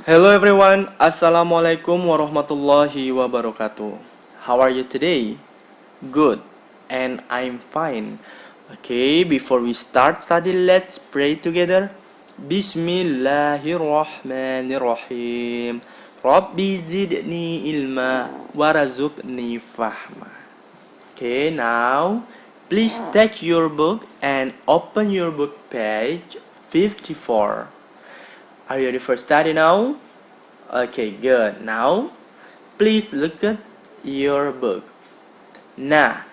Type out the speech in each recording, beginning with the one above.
Hello everyone, Assalamualaikum warahmatullahi wabarakatuh. How are you today? Good, and I'm fine. Okay, before we start study, let's pray together. Bismillahirrahmanirrahim. Rabbi zidni ilma warazukni fahma. Okay, now please take your book and open your book page 54. Are you ready for study now? Okay, good. Now, please look at your book. Nah,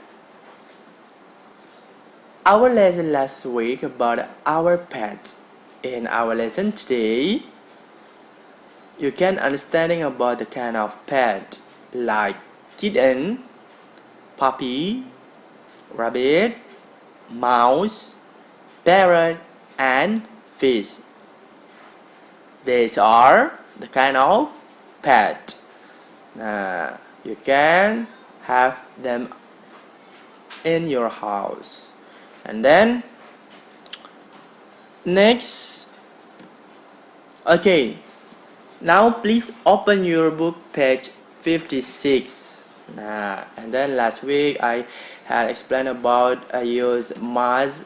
our lesson last week about our pets. In our lesson today, you can understanding about the kind of pet like kitten, puppy, rabbit, mouse, parrot, and fish. These are the kind of pet. Nah, you can have them in your house. And then next, okay, now please open your book page 56. Nah, and then last week I had explained about I use must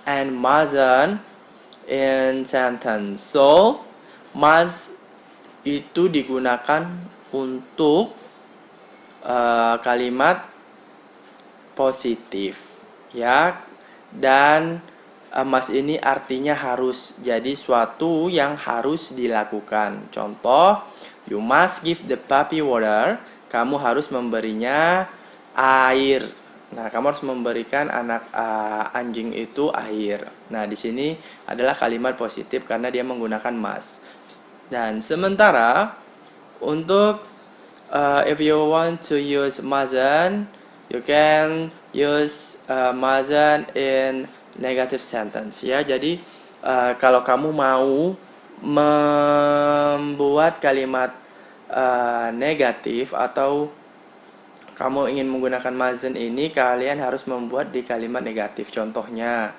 and mustn't in sentence. So must itu digunakan untuk kalimat positif ya, dan must ini artinya harus, jadi suatu yang harus dilakukan. Contoh, you must give the puppy water, kamu harus memberinya air. Nah, kamu harus memberikan anak anjing itu air. Nah, di sini adalah kalimat positif karena dia menggunakan must. Dan sementara untuk if you want to use mustn't, you can use mustn't in negative sentence ya. Jadi kalau kamu mau membuat kalimat negatif atau kamu ingin menggunakan mustn't ini, kalian harus membuat di kalimat negatif. Contohnya,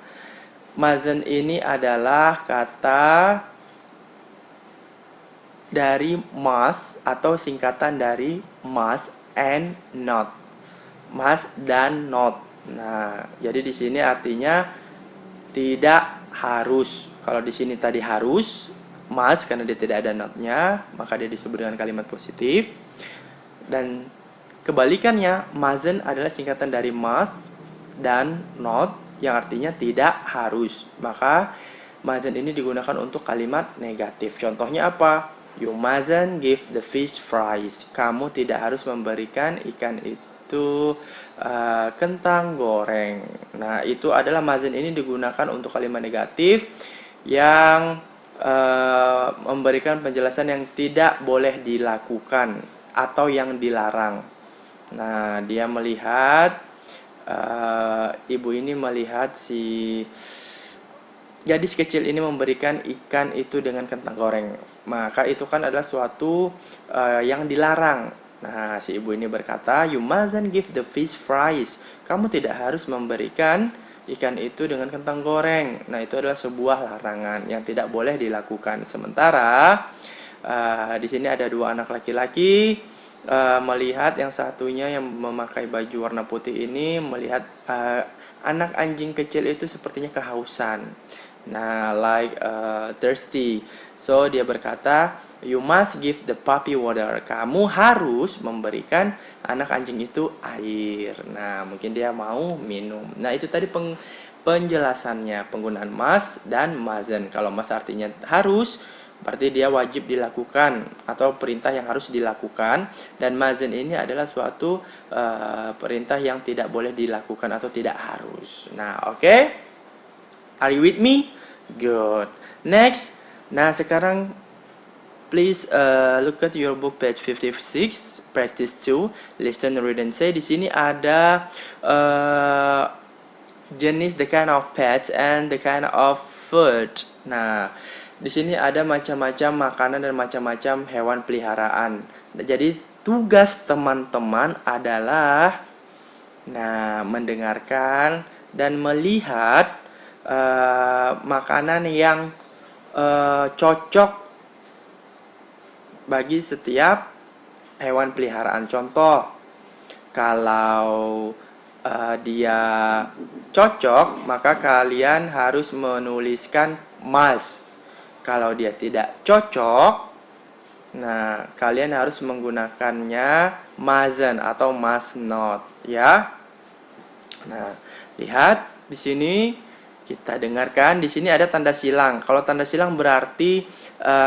mustn't ini adalah kata dari must atau singkatan dari must and not. Must dan not. Nah, jadi di sini artinya tidak harus. Kalau di sini tadi harus, must karena dia tidak ada not-nya, maka dia disebut dengan kalimat positif. Dan kebalikannya, mustn't adalah singkatan dari must dan not yang artinya tidak harus. Maka mustn't ini digunakan untuk kalimat negatif. Contohnya apa? You mustn't give the fish fries. Kamu tidak harus memberikan ikan itu kentang goreng. Nah, itu adalah mustn't ini digunakan untuk kalimat negatif yang memberikan penjelasan yang tidak boleh dilakukan atau yang dilarang. Nah, dia melihat ibu ini melihat si gadis kecil ini memberikan ikan itu dengan kentang goreng. Maka itu kan adalah suatu yang dilarang. Nah, si ibu ini berkata, you mustn't give the fish fries. Kamu tidak harus memberikan ikan itu dengan kentang goreng. Nah, itu adalah sebuah larangan yang tidak boleh dilakukan. Sementara di sini ada dua anak laki-laki melihat yang satunya yang memakai baju warna putih ini melihat anak anjing kecil itu sepertinya kehausan. Nah, like thirsty. So dia berkata, you must give the puppy water. Kamu harus memberikan anak anjing itu air. Nah, mungkin dia mau minum. Nah, itu tadi penjelasannya penggunaan must dan mustn't. Kalau must artinya harus, berarti dia wajib dilakukan atau perintah yang harus dilakukan, dan mustn't ini adalah suatu perintah yang tidak boleh dilakukan atau tidak harus. Nah, oke. Are you with me? Good. Next. Nah, sekarang please look at your book page 56, practice 2, listen, read and say. Di sini ada jenis the kind of pets and the kind of food. Nah, di sini ada macam-macam makanan dan macam-macam hewan peliharaan. Jadi tugas teman-teman adalah mendengarkan dan melihat makanan yang cocok bagi setiap hewan peliharaan. Contoh, kalau dia cocok, maka kalian harus menuliskan must. Kalau dia tidak cocok, nah kalian harus menggunakannya mustn't atau must not, ya. Nah, lihat di sini, kita dengarkan di sini ada tanda silang. Kalau tanda silang berarti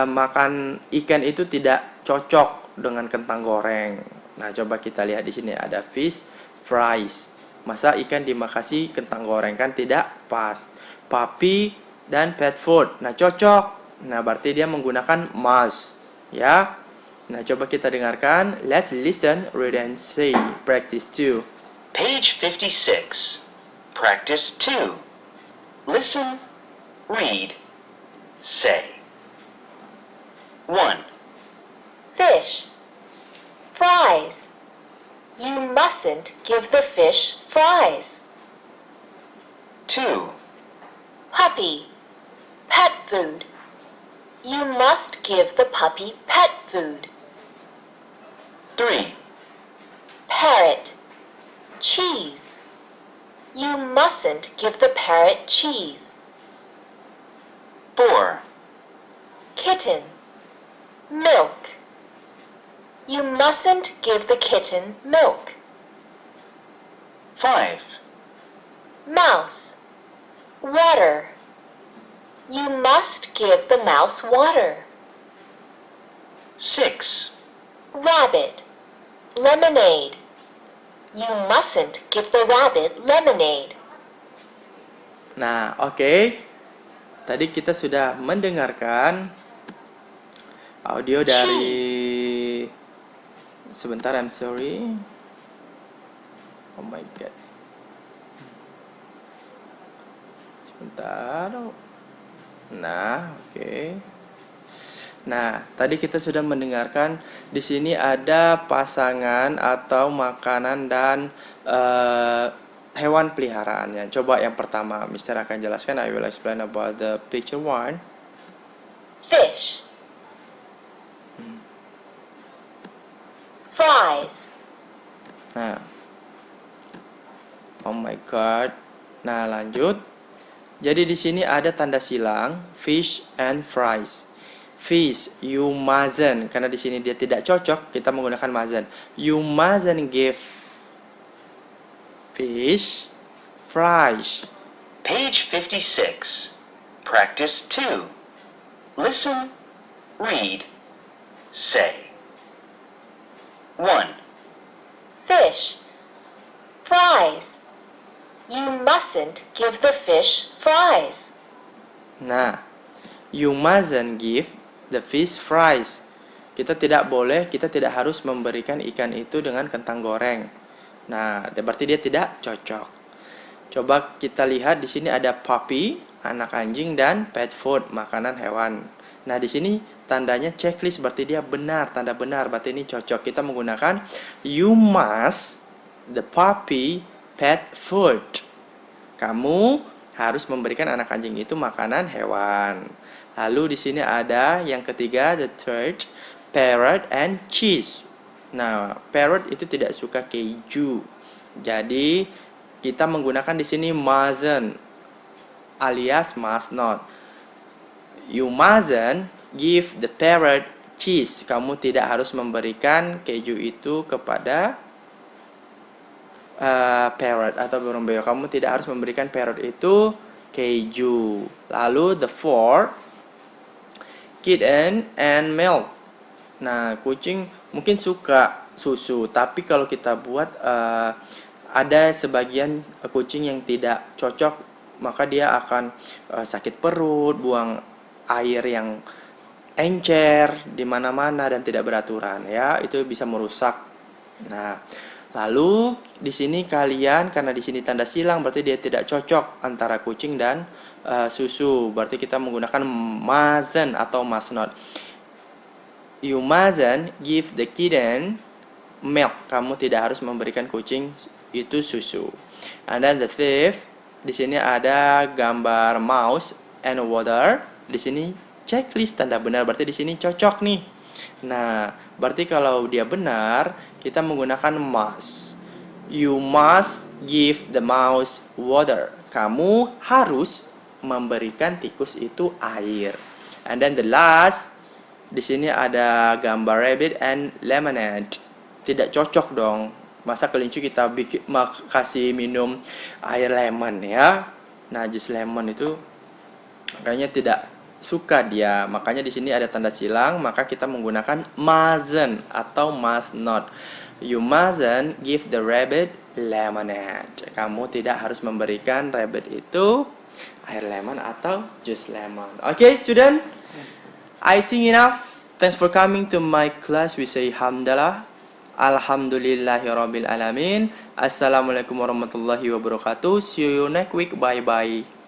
makan ikan itu tidak cocok dengan kentang goreng. Nah, coba kita lihat di sini ada fish fries. Masa ikan dimakasi kentang goreng, kan tidak pas. Puppy dan pet food. Nah, cocok. Nah, berarti dia menggunakan must, ya. Nah, coba kita dengarkan. Let's listen, read and say. Practice 2. Page 56. Practice 2. Listen, read, say. 1. Fish. Fries. You mustn't give the fish fries. 2. Puppy. Pet food. You must give the puppy pet food. 3. Parrot. Cheese. You mustn't give the parrot cheese. 4. Kitten. Milk. You mustn't give the kitten milk. 5. Mouse. Water. You must give the mouse water. 6. Rabbit. Lemonade. You mustn't give the rabbit lemonade. Nah, oke. Tadi kita sudah mendengarkan audio dari sebentar, I'm sorry. Oh my god. Sebentar. Nah, oke. Nah, tadi kita sudah mendengarkan di sini ada pasangan atau makanan dan hewan peliharaannya. Coba yang pertama, Mister akan jelaskan. I will explain about the picture 1. Fish. Fries. Nah. Oh my god. Nah, lanjut. Jadi di sini ada tanda silang fish and fries. Fish, you mustn't, karena di sini dia tidak cocok, kita menggunakan mustn't. You mustn't give fish fries. Page 56. Practice 2. Listen, read, say. 1. Fish. Fries. You mustn't give the fish fries. Nah, you mustn't give the fish fries. Kita tidak boleh, kita tidak harus memberikan ikan itu dengan kentang goreng. Nah, berarti dia tidak cocok. Coba kita lihat di sini ada puppy, anak anjing, dan pet food, makanan hewan. Nah, di sini tandanya checklist, berarti dia benar, tanda benar, berarti ini cocok. Kita menggunakan you must the puppy pet food. Kamu harus memberikan anak anjing itu makanan hewan. Lalu di sini ada yang ketiga, the third, parrot and cheese. Nah, parrot itu tidak suka keju. Jadi kita menggunakan di sini mustn't alias must not. You mustn't give the parrot cheese. Kamu tidak harus memberikan keju itu kepada parrot atau burung beo. Kamu tidak harus memberikan parrot itu keju. Lalu the fourth, kitten and milk. Nah, kucing mungkin suka susu, tapi kalau kita buat ada sebagian kucing yang tidak cocok, maka dia akan sakit perut, buang air yang encer di mana-mana dan tidak beraturan, ya. Itu bisa merusak. Nah, lalu di sini kalian, karena di sini tanda silang, berarti dia tidak cocok antara kucing dan susu. Berarti kita menggunakan mustn't atau must not. You mustn't give the kitten milk. Kamu tidak harus memberikan kucing itu susu. And then the fifth, di sini ada gambar mouse and water. Di sini checklist tanda benar, berarti di sini cocok nih. Nah, berarti kalau dia benar, kita menggunakan must. You must give the mouse water. Kamu harus memberikan tikus itu air. And then the last, di sini ada gambar rabbit and lemonade. Tidak cocok dong. Masa kelinci kita kasih minum air lemon ya? Nah, jus lemon itu kayaknya tidak suka dia. Makanya di sini ada tanda silang, maka kita menggunakan mustn't atau must not. You mustn't give the rabbit lemonade. Kamu tidak harus memberikan rabbit itu air lemon atau jus lemon. Okay, student? I think enough. Thanks for coming to my class. We say hamdalah. Alhamdulillahirabbil alamin. Assalamualaikum warahmatullahi wabarakatuh. See you next week. Bye bye.